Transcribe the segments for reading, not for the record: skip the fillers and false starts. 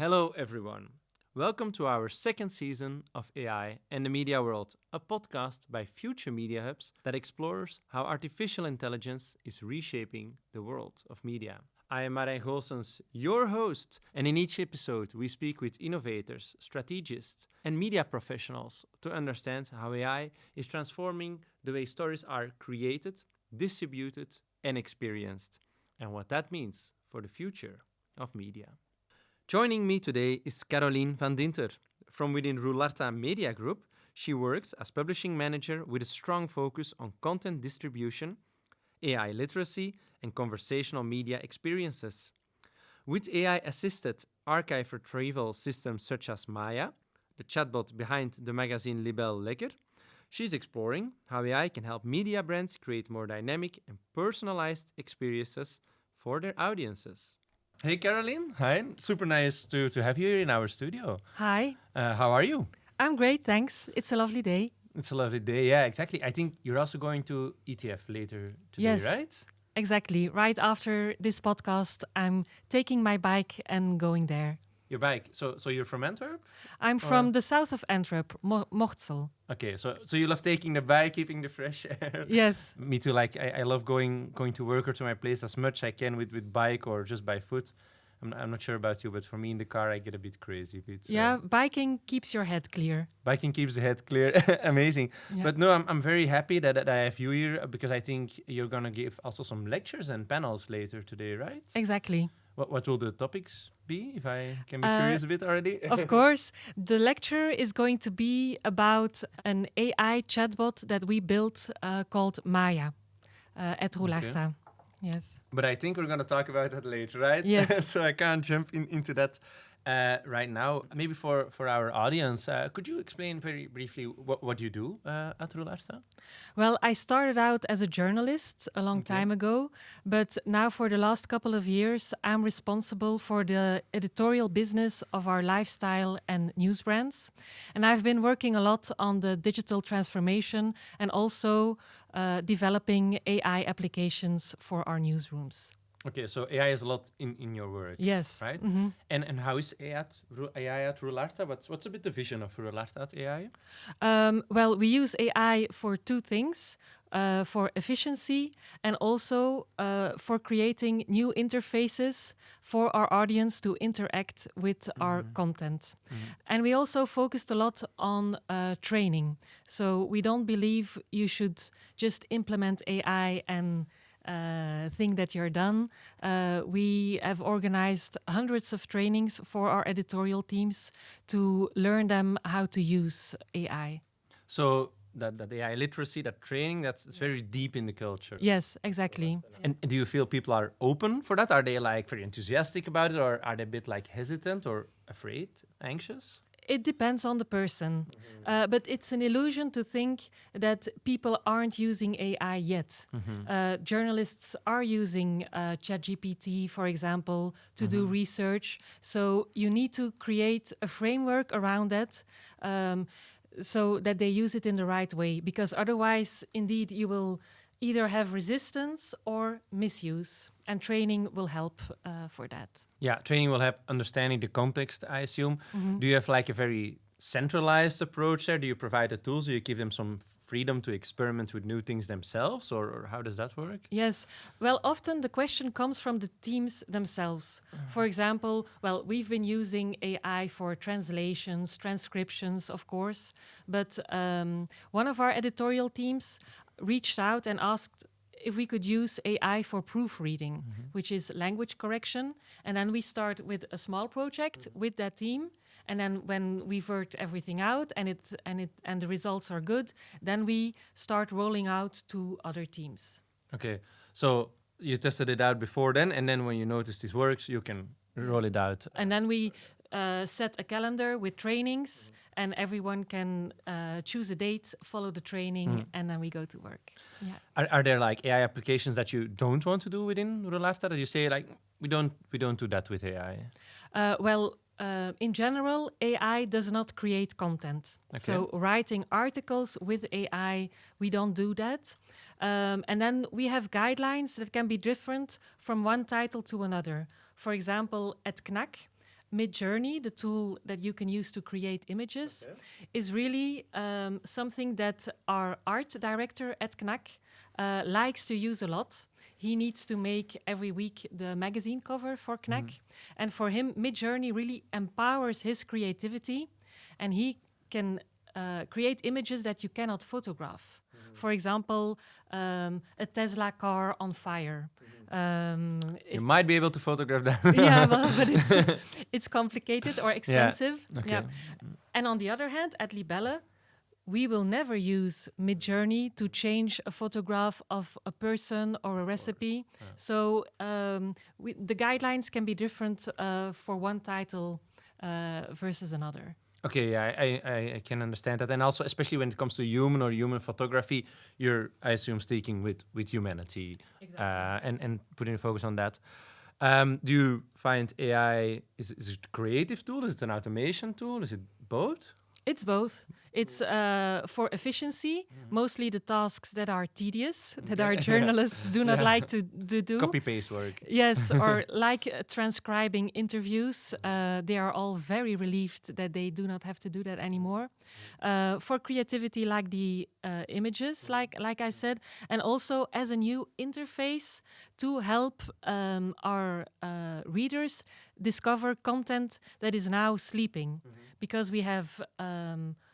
Hello, everyone. Welcome to our second season of AI and the Media World, a podcast by Future Media Hubs that explores how artificial intelligence is reshaping the world of media. I am Marijn Goossens, your host, and in each episode we speak with innovators, strategists, and media professionals to understand how AI is transforming the way stories are created, distributed, and experienced, and what that means for the future of media. Joining me today is Karolien Van Dinter. From within Roularta Media Group, she works as publishing manager with a strong focus on content distribution, AI literacy, and conversational media experiences. With AI-assisted archive retrieval systems such as Maya, the chatbot behind the magazine Libel Lekker, she's exploring how AI can help media brands create more dynamic and personalized experiences for their audiences. Hey, Karolien. Hi. Super nice to have you here in our studio. Hi, How are you? I'm great, thanks. It's a lovely day. It's a lovely day. Yeah, exactly. I think you're also going to ETF later today, Yes. right? Exactly. Right after this podcast, I'm taking my bike and going there. Your bike. So you're from Antwerp? I'm from the south of Antwerp, Mortsel. Okay, so you love taking the bike, keeping the fresh air. Yes. Me too. Like I love going to work or to my place as much I can with bike or just by foot. I'm not sure about you, but for me in the car I get a bit crazy. Yeah, biking keeps your head clear. Biking keeps the head clear. Amazing. Yeah. But no, I'm very happy that I have you here because I think you're gonna give also some lectures and panels later today, right? Exactly. What will the topics be, if I can be curious a bit already? Of course, the lecture is going to be about an AI chatbot that we built called Maya at Roularta. Yes. But I think we're going to talk about that later, right? Yes. So I can't jump into that right now. Maybe for our audience, could you explain very briefly what you do at Roularta? Well, I started out as a journalist a long time ago, but now for the last couple of years, I'm responsible for the editorial business of our lifestyle and news brands. And I've been working a lot on the digital transformation and also developing AI applications for our newsrooms. Okay, so AI is a lot in your work. Yes. Right? Mm-hmm. And how is AI at Roularta? What's a bit the vision of Roularta at AI? Well, we use AI for two things. For efficiency and also for creating new interfaces for our audience to interact with our content. And we also focused a lot on training. So we don't believe you should just implement AI and think that you're done. We have organized hundreds of trainings for our editorial teams to learn them how to use AI. So that AI literacy, that training, it's very deep in the culture. Yes, exactly. And do you feel people are open for that? Are they like very enthusiastic about it, or are they a bit like hesitant or afraid, anxious? It depends on the person. But it's an illusion to think that people aren't using AI yet. Journalists are using ChatGPT, for example, to do research. So you need to create a framework around that so that they use it in the right way. Because otherwise, indeed, you will either have resistance or misuse. And training will help for that. Yeah, training will help understanding the context, I assume. Do you have like a very centralized approach there? Do you provide the tools? Do you give them some freedom to experiment with new things themselves? Or how does that work? Yes. Well, often the question comes from the teams themselves. For example, well, we've been using AI for translations, transcriptions, of course. But one of our editorial teams reached out and asked if we could use AI for proofreading, which is language correction. And then we start with a small project with that team. And then when we've worked everything out and the results are good, then we start rolling out to other teams. Okay, so you tested it out before then, and then when you notice this works, you can roll it out. And then we set a calendar with trainings, and everyone can choose a date, follow the training, and then we go to work. Yeah. Are there like AI applications that you don't want to do within Roularta that you say like we don't do that with AI? In general, AI does not create content. Okay. So writing articles with AI, we don't do that. And then we have guidelines that can be different from one title to another. For example, at Knack, Midjourney, the tool that you can use to create images, is really something that our art director at KNAK likes to use a lot. He needs to make every week the magazine cover for KNAK. And for him, Midjourney really empowers his creativity, and he can create images that you cannot photograph. For example, a Tesla car on fire. You might be able to photograph that. Yeah, but it's complicated or expensive. Yeah. Okay. Yeah. And on the other hand, at Libelle, we will never use Midjourney to change a photograph of a person or a recipe. So the guidelines can be different for one title versus another. Okay, yeah, I can understand that. And also, especially when it comes to human or human photography, you're, I assume, sticking with humanity. Exactly. And putting a focus on that. Do you find AI, is it a creative tool? Is it an automation tool? Is it both? It's both. It's for efficiency, mostly the tasks that are tedious, that our journalists do not like to do. Copy-paste work. Yes, or like transcribing interviews. They are all very relieved that they do not have to do that anymore. For creativity, like the images, like I said, and also as a new interface to help our readers discover content that is now sleeping. Because we have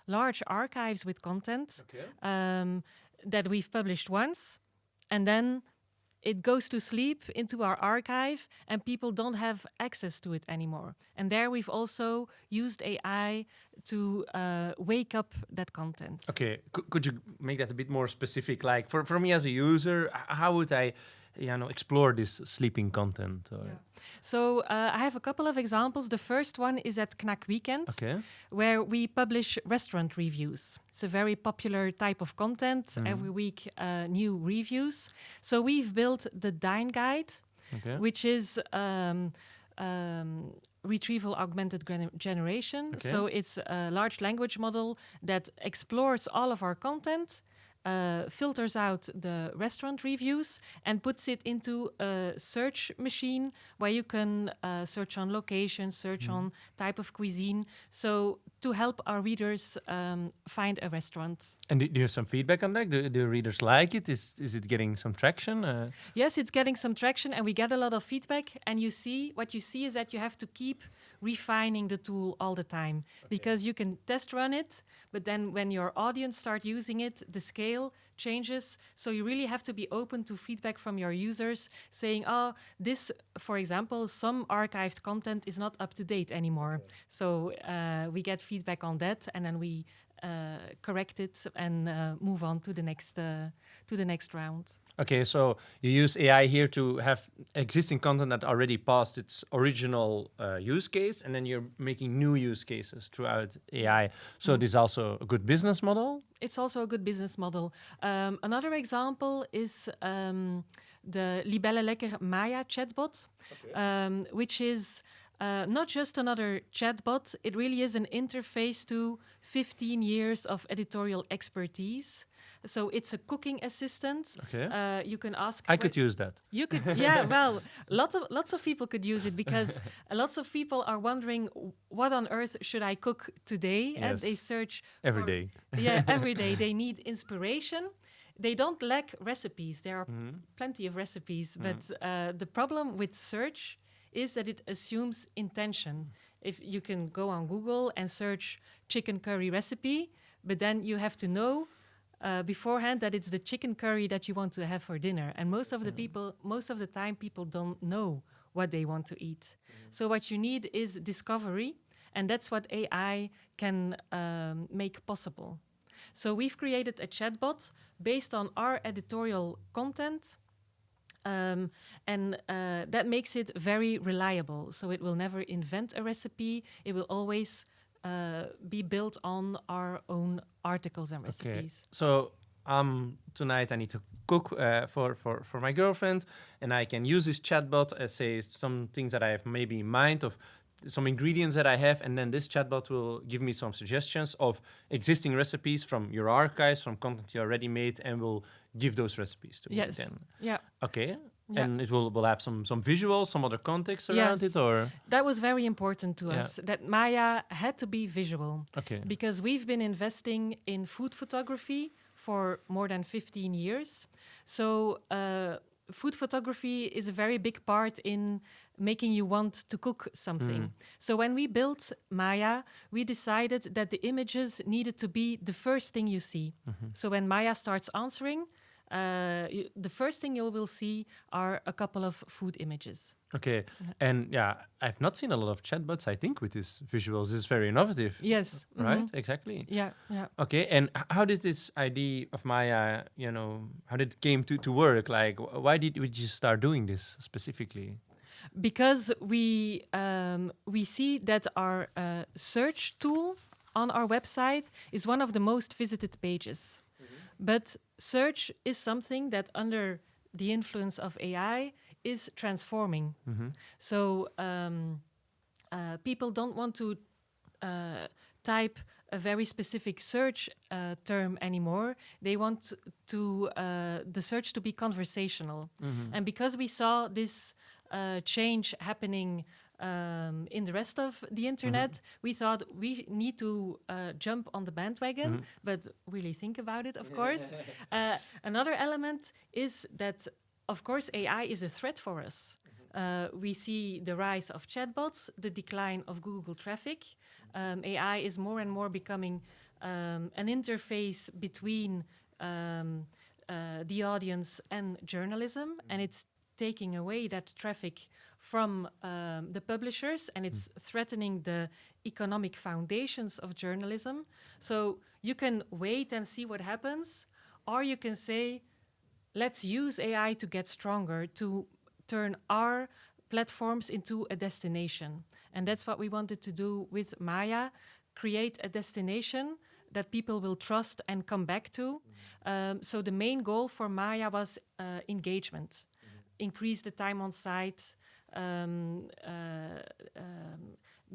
large archives with content that we've published once, and then it goes to sleep into our archive, and people don't have access to it anymore. And there we've also used AI to wake up that content. Okay, could you make that a bit more specific? Like for me as a user, how would I explore this sleeping content? Or? Yeah. So I have a couple of examples. The first one is at KNAK Weekend, where we publish restaurant reviews. It's a very popular type of content. Every week, new reviews. So we've built the Dine Guide, which is retrieval augmented generation. So it's a large language model that explores all of our content, filters out the restaurant reviews and puts it into a search machine where you can search on location, search on type of cuisine. So to help our readers find a restaurant. And do you have some feedback on that? Do readers like it? Is it getting some traction? Yes, it's getting some traction, and we get a lot of feedback. And what you see is that you have to keep refining the tool all the time, because you can test run it, but then when your audience start using it, the scale changes. So you really have to be open to feedback from your users saying, oh, this, for example, some archived content is not up to date anymore. So we get feedback on that, and then we correct it and move on to the next round. Okay, so you use AI here to have existing content that already passed its original use case, and then you're making new use cases throughout AI. So this is also a good business model? It's also a good business model. Another example is the Libelle Lekker Maya chatbot, which is not just another chatbot. It really is an interface to 15 years of editorial expertise. So it's a cooking assistant. You can ask. I could use that. You could, yeah. Well, lots of people could use it, because lots of people are wondering, what on earth should I cook today? Yes. And they search every day. Yeah, every day. They need inspiration. They don't lack recipes. There are plenty of recipes, but the problem with search is that it assumes intention. If you can go on Google and search chicken curry recipe, but then you have to know beforehand that it's the chicken curry that you want to have for dinner. And most of the time, people don't know what they want to eat. So what you need is discovery, and that's what AI can make possible. So we've created a chatbot based on our editorial content, and that makes it very reliable. So it will never invent a recipe. It will always be built on our own articles and recipes. So tonight I need to cook for my girlfriend, and I can use this chatbot as say some things that I have maybe in mind of some ingredients that I have, and then this chatbot will give me some suggestions of existing recipes from your archives, from content you already made, and will give those recipes to me then. Yeah. Okay. Yeah. And it will have some visuals, some other context around Yes. it, or That was very important to Yeah. us, that Maya had to be visual. okay. Because we've been investing in food photography for more than 15 years. So food photography is a very big part in making you want to cook something. So when we built Maya, we decided that the images needed to be the first thing you see. So when Maya starts answering, the first thing you will see are a couple of food images. Okay, and yeah, I've not seen a lot of chatbots. I think with these visuals, it's very innovative. Yes. Right. Exactly. Yeah, yeah. Okay, and how did this idea of Maya, how did it came to work? Like, why did we just start doing this specifically? Because we see that our search tool on our website is one of the most visited pages. But search is something that, under the influence of AI, is transforming. So people don't want to type a very specific search term anymore. They want to the search to be conversational. And because we saw this change happening in the rest of the internet, we thought we need to jump on the bandwagon, but really think about it, of course. Another element is that, of course, AI is a threat for us. We see the rise of chatbots, the decline of Google traffic. AI is more and more becoming an interface between the audience and journalism, and it's taking away that traffic from the publishers, and it's threatening the economic foundations of journalism. So you can wait and see what happens, or you can say, let's use AI to get stronger, to turn our platforms into a destination. And that's what we wanted to do with Maya, create a destination that people will trust and come back to. So the main goal for Maya was engagement. Increase the time on site,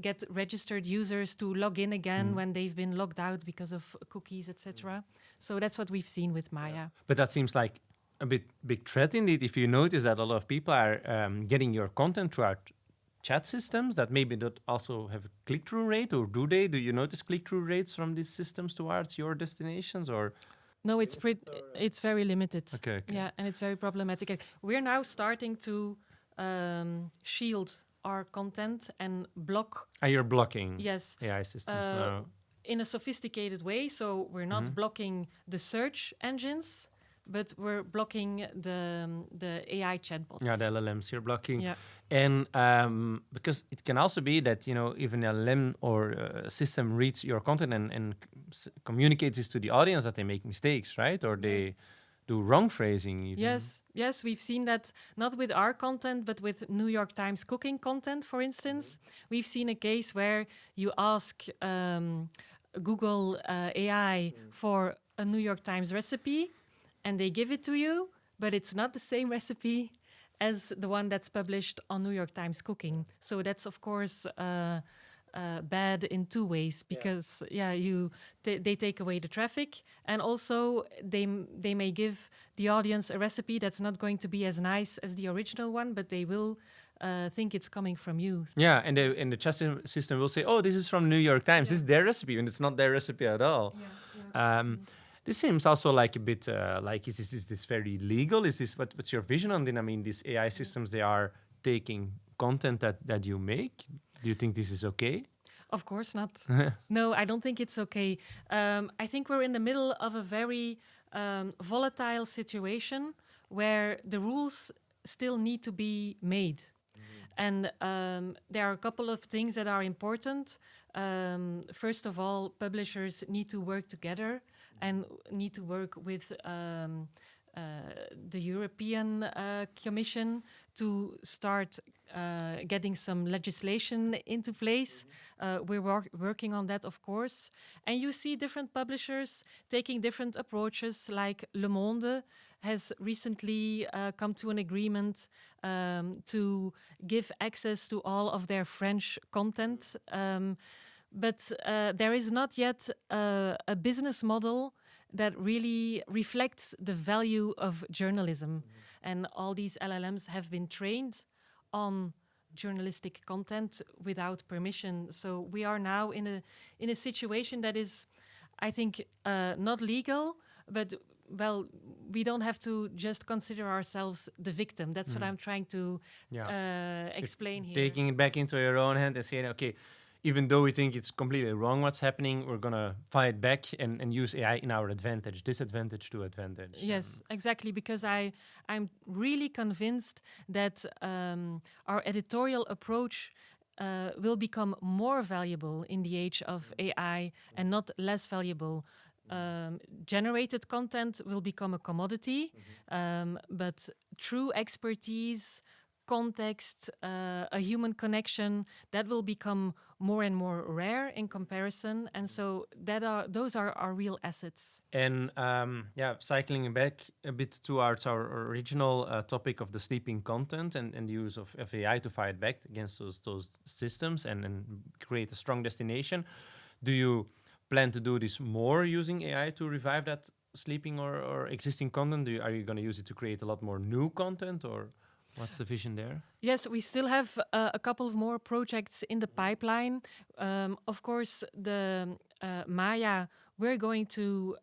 get registered users to log in again when they've been logged out because of cookies, etc. So that's what we've seen with Maya. But that seems like a big threat indeed. If you notice that a lot of people are getting your content throughout chat systems that maybe don't also have a click-through rate, or do they? Do you notice click-through rates from these systems towards your destinations, or? No, it's very limited. Okay. Yeah, and it's very problematic. We're now starting to shield our content and block. You're blocking Yes. AI systems now. In a sophisticated way. So we're not blocking the search engines, but we're blocking the AI chatbots. Yeah, the LLMs you're blocking. Yeah. And because it can also be that, even an LLM or a system reads your content and communicates this to the audience, that they make mistakes, right? Or they do wrong phrasing even. Yes, we've seen that not with our content, but with New York Times cooking content, for instance. We've seen a case where you ask Google AI for a New York Times recipe, and they give it to you, but it's not the same recipe as the one that's published on New York Times Cooking. So that's, of course, bad in two ways, because they take away the traffic, and also they may give the audience a recipe that's not going to be as nice as the original one, but they will think it's coming from you. Yeah, and the chat system will say, "Oh, this is from New York Times. This is their recipe," and it's not their recipe at all. This seems also like a bit like, is this very legal? Is this what's your vision on it? I mean, these AI systems, they are taking content that you make. Do you think this is okay? Of course not. No, I don't think it's okay. I think we're in the middle of a very volatile situation where the rules still need to be made. And there are a couple of things that are important. First of all, publishers need to work together and need to work with the European Commission to start getting some legislation into place. We're working on that, of course. And you see different publishers taking different approaches, like Le Monde has recently come to an agreement to give access to all of their French content. But there is not yet a business model that really reflects the value of journalism. And all these LLMs have been trained on journalistic content without permission. So we are now in a situation that is, I think, not legal, but well, we don't have to just consider ourselves the victim. That's what I'm trying to explain here. Taking it back into your own hand and saying, okay, even though we think it's completely wrong what's happening, we're going to fight back and use AI in our advantage, disadvantage to advantage. Yes, exactly, because I'm really convinced that our editorial approach will become more valuable in the age of AI and not less valuable. Generated content will become a commodity, but true expertise, context, a human connection, that will become more and more rare in comparison. And so those are our real assets. And cycling back a bit towards our original topic of the sleeping content and the use of AI to fight back against those systems and create a strong destination. Do you plan to do this more using AI to revive that sleeping or existing content? Are you going to use it to create a lot more new content, or what's the vision there? Yes, we still have a couple of more projects in the pipeline. Of course, the Maya, we're going to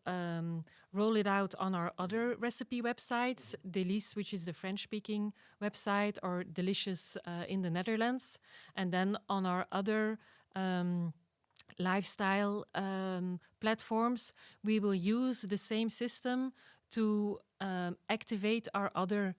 roll it out on our other recipe websites, Delice, which is the French-speaking website, or Delicious in the Netherlands. And then on our other lifestyle platforms, we will use the same system to activate our other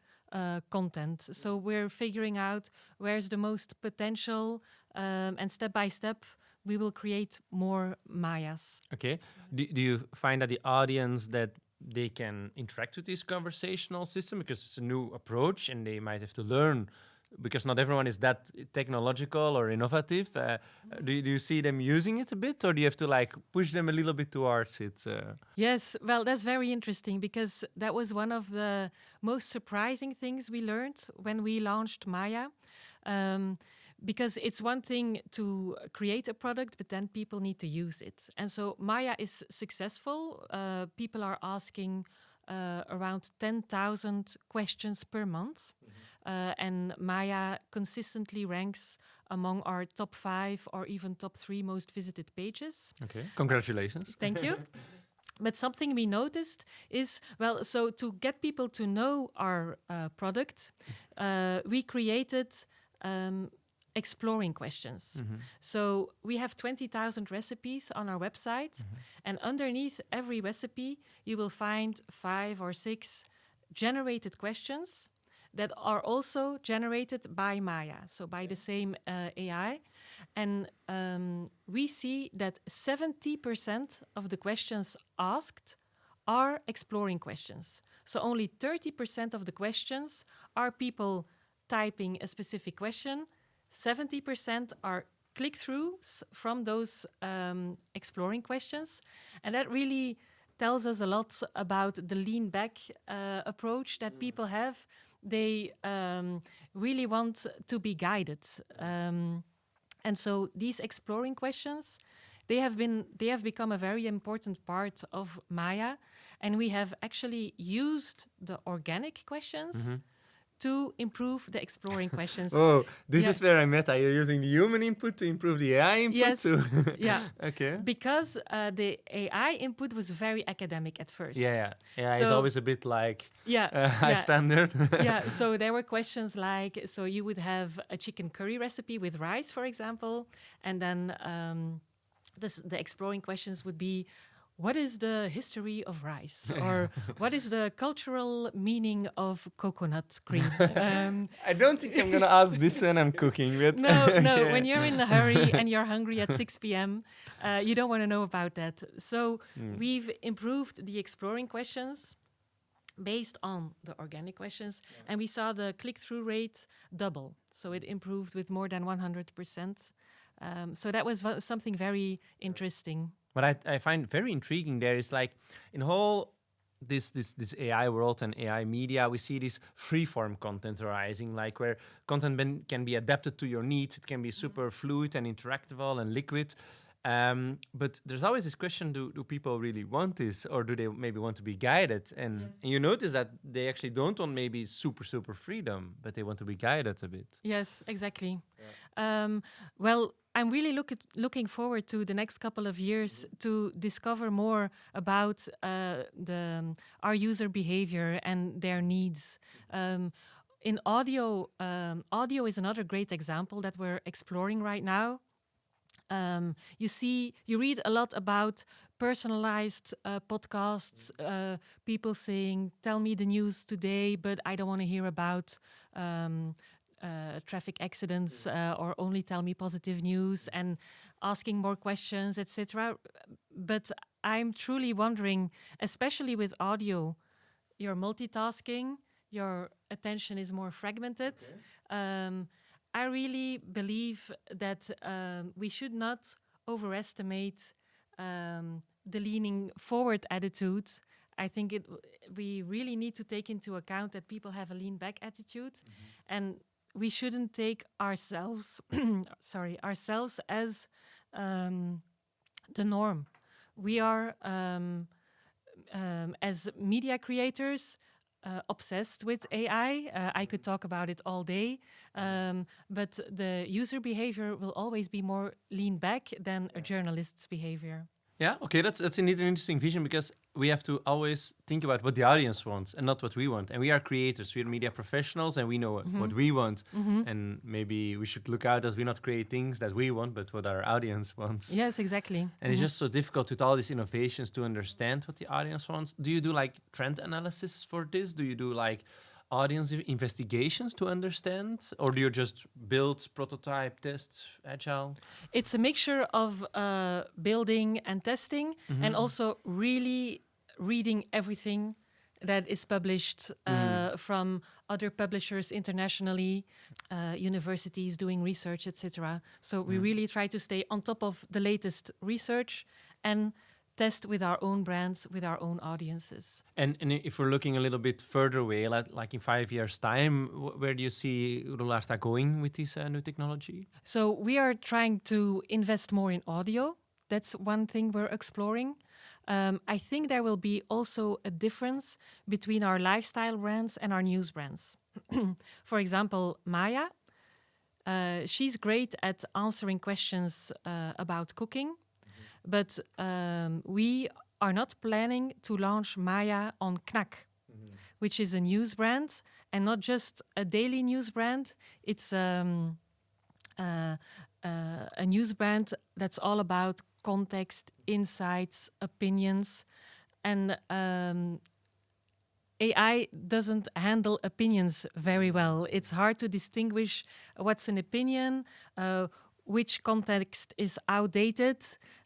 content. So we're figuring out where's the most potential, and step by step, we will create more Mayas. Okay. Do you find that the audience that they can interact with this conversational system because it's a new approach and they might have to learn, because not everyone is that technological or innovative? Do you see them using it a bit, or do you have to push them a little bit towards it? Yes, well, that's very interesting, because that was one of the most surprising things we learned when we launched Maya. Because it's one thing to create a product, but then people need to use it. And so Maya is successful. People are asking around 10,000 questions per month. And Maya consistently ranks among our top 5 or even top 3 most visited pages. Okay, congratulations. Thank you. But something we noticed is, well, so to get people to know our product, we created exploring questions. So we have 20,000 recipes on our website, and underneath every recipe, you will find 5 or 6 generated questions that are also generated by Maya, so by the same AI. And we see that 70% of the questions asked are exploring questions. So only 30% of the questions are people typing a specific question. 70% are click-throughs from those exploring questions. And that really tells us a lot about the lean back approach that people have. They really want to be guided. And so these exploring questions, they have become a very important part of Maya. And we have actually used the organic questions to improve the exploring questions. Oh, this is where I'm meta. You're using the human input to improve the AI input? Yes. Yeah. Okay. Because the AI input was very academic at first. Yeah. AI is always a bit high standard. Yeah, so there were questions like, so you would have a chicken curry recipe with rice, for example, and then the exploring questions would be, what is the history of rice? Or what is the cultural meaning of coconut cream? I don't think I'm going to ask this when I'm cooking. But No, when you're in a hurry and you're hungry at 6 p.m., you don't want to know about that. So we've improved the exploring questions based on the organic questions, and we saw the click-through rate double. So it improved with more than 100%. So that was something very interesting. What I find very intriguing there is in whole this AI world and AI media, we see this free-form content arising, where content can be adapted to your needs. It can be super fluid and interactable and liquid. But there's always this question: do people really want this, or do they maybe want to be guided? And, Yes. and you notice that they actually don't want maybe super freedom, but they want to be guided a bit. Yes, exactly. Well, I'm really looking forward to the next couple of years to discover more about our user behavior and their needs. In audio, audio is another great example that we're exploring right now. You read a lot about personalized podcasts, people saying, tell me the news today, but I don't want to hear about traffic accidents or only tell me positive news and asking more questions, etc. But I'm truly wondering, especially with audio, you're multitasking, your attention is more fragmented. I really believe that we should not overestimate the leaning forward attitude. I think we really need to take into account that people have a lean back attitude, and we shouldn't take ourselves, ourselves as the norm. We are, as media creators, obsessed with AI. I could talk about it all day, but the user behavior will always be more lean back than a journalist's behavior. Yeah, okay, that's indeed an interesting vision, because we have to always think about what the audience wants and not what we want. And we are creators, we are media professionals, and we know what we want. And maybe we should look out that we not create things that we want, but what our audience wants. Yes, exactly. And it's just so difficult with all these innovations to understand what the audience wants. Do you do like trend analysis for this? Do you do like audience investigations to understand? Or do you just build, prototype, test, agile? It's a mixture of building and testing, and also really reading everything that is published from other publishers internationally, universities doing research, etc. So we really try to stay on top of the latest research and test with our own brands, with our own audiences. And if we're looking a little bit further away, like in 5 years' time, where do you see Roularta going with this new technology? So we are trying to invest more in audio. That's one thing we're exploring. I think there will be also a difference between our lifestyle brands and our news brands. For example, Maya, she's great at answering questions about cooking, but we are not planning to launch Maya on Knack, which is a news brand, and not just a daily news brand. It's a news brand that's all about context, insights, opinions, and AI doesn't handle opinions very well. It's hard to distinguish what's an opinion, which context is outdated.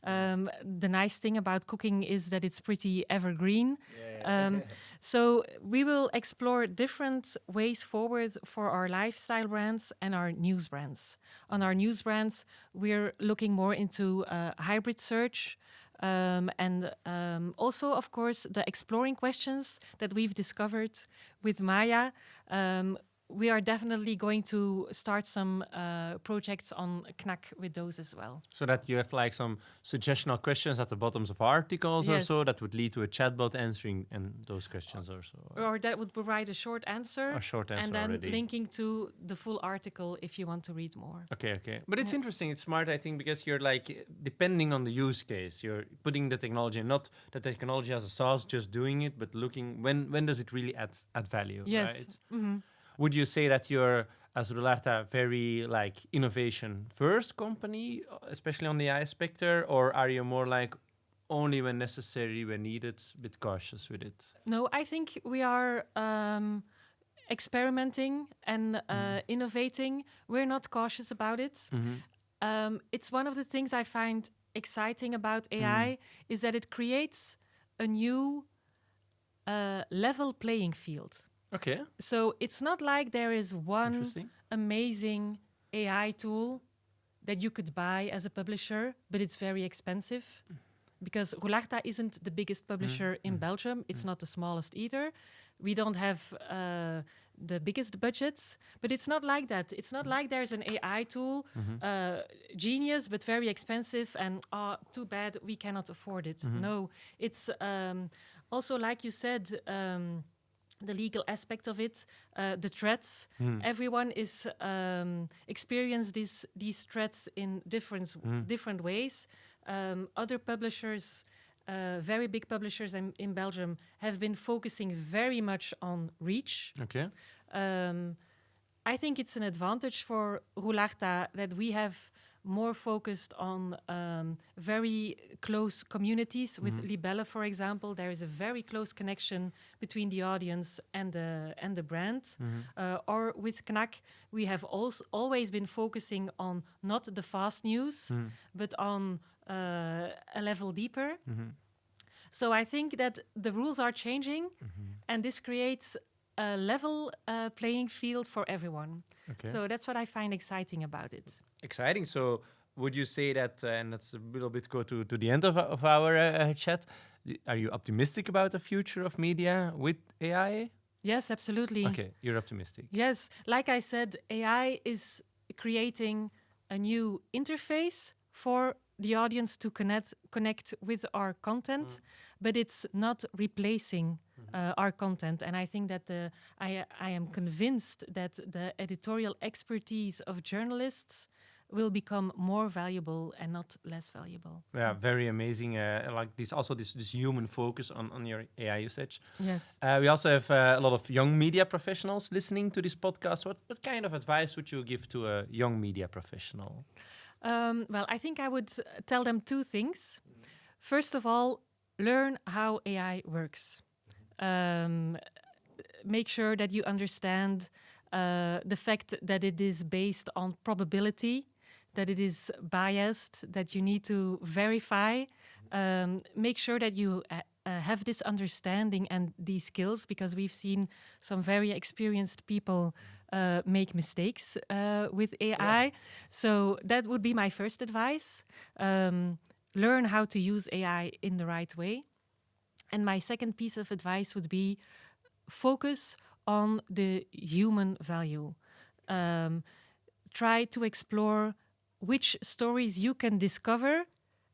The nice thing about cooking is that it's pretty evergreen. So we will explore different ways forward for our lifestyle brands and our news brands. On our news brands, we're looking more into hybrid search, and also, of course, the exploring questions that we've discovered with Maya. We are definitely going to start some projects on Knack with those as well. So that you have like some suggestional questions at the bottoms of articles or so that would lead to a chatbot answering and those questions or so. Or that would provide a short answer. A short answer and then already. Linking to the full article if you want to read more. Okay. But it's interesting, it's smart, I think, because you're like, depending on the use case, you're putting the technology, not the technology as a sauce, just doing it, but looking when does it really add value, right? Mm-hmm. Would you say that you're, as Roularta, very like innovation first company, especially on the AI spectre, or are you more like only when necessary, when needed, a bit cautious with it? No, I think we are experimenting and innovating. We're not cautious about it. It's one of the things I find exciting about AI is that it creates a new level playing field. Okay. So it's not like there is one amazing AI tool that you could buy as a publisher, but it's very expensive. Because Roularta isn't the biggest publisher in Belgium. It's not the smallest either. We don't have the biggest budgets. But it's not like that. It's not like there's an AI tool, genius but very expensive, and too bad we cannot afford it. No, it's also, like you said, the legal aspect of it, the threats. Everyone is experience these threats in different ways. Other publishers, very big publishers in Belgium, have been focusing very much on reach. Okay. I think it's an advantage for Roularta that we have more focused on very close communities. With Libelle, for example, there is a very close connection between the audience and the brand. Or with Knack, we have always been focusing on not the fast news, but on a level deeper. So I think that the rules are changing, and this creates a level playing field for everyone. Okay. So that's what I find exciting about it. Exciting. So would you say that, and that's a little bit go to the end of our chat, are you optimistic about the future of media with AI? Yes, absolutely. Okay, you're optimistic. Yes, like I said, AI is creating a new interface for the audience to connect with our content, but it's not replacing our content. And I think that I am convinced that the editorial expertise of journalists will become more valuable and not less valuable. Yeah, very amazing. Like this human focus on your AI usage. Yes. We also have a lot of young media professionals listening to this podcast. What kind of advice would you give to a young media professional? Well, I think I would tell them two things. First of all, learn how AI works. Make sure that you understand the fact that it is based on probability, that it is biased, that you need to verify. Make sure that you have this understanding and these skills, because we've seen some very experienced people make mistakes with AI. So that would be my first advice. Learn how to use AI in the right way. And my second piece of advice would be focus on the human value. Try to explore which stories you can discover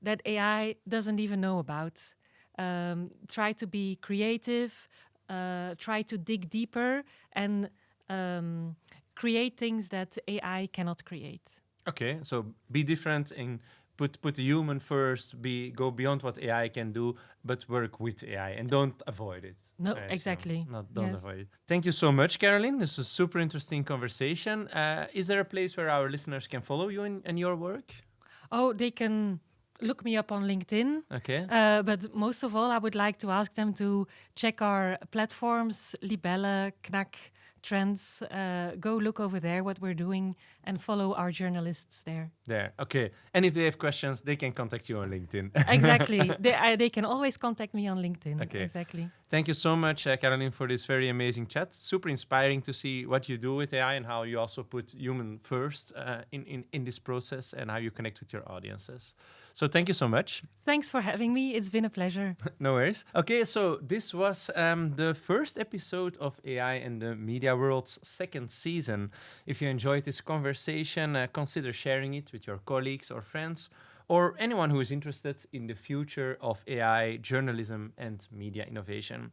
that AI doesn't even know about. Try to be creative, try to dig deeper, and create things that AI cannot create. Okay, so be different and put the human first, go beyond what AI can do, but work with AI and don't avoid it. No, exactly. Don't avoid it. Thank you so much, Karolien. This was a super interesting conversation. Is there a place where our listeners can follow you in your work? Oh, they can look me up on LinkedIn. Okay. But most of all, I would like to ask them to check our platforms, Libelle, Knack, Trends. Go look over there what we're doing and follow our journalists there. There, okay. And if they have questions, they can contact you on LinkedIn. Exactly. They can always contact me on LinkedIn. Okay. Exactly. Thank you so much, Karolien, for this very amazing chat. Super inspiring to see what you do with AI and how you also put human first in this process and how you connect with your audiences. So thank you so much. Thanks for having me. It's been a pleasure. No worries. Okay, so this was the first episode of AI and the Media World's second season. If you enjoyed this conversation, consider sharing it with your colleagues or friends, or anyone who is interested in the future of AI, journalism, and media innovation.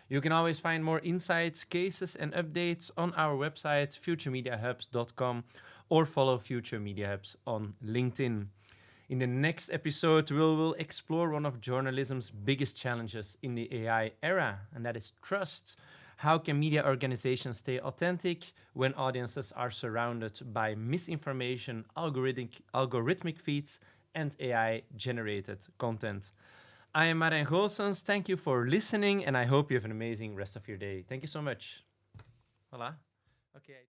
You can always find more insights, cases, and updates on our website, futuremediahubs.com, or follow Future Media Hubs on LinkedIn. In the next episode, we will explore one of journalism's biggest challenges in the AI era, and that is trust. How can media organizations stay authentic when audiences are surrounded by misinformation, algorithmic feeds, and AI-generated content? I am Marijn Goossens. Thank you for listening, and I hope you have an amazing rest of your day. Thank you so much. Voilà. Okay.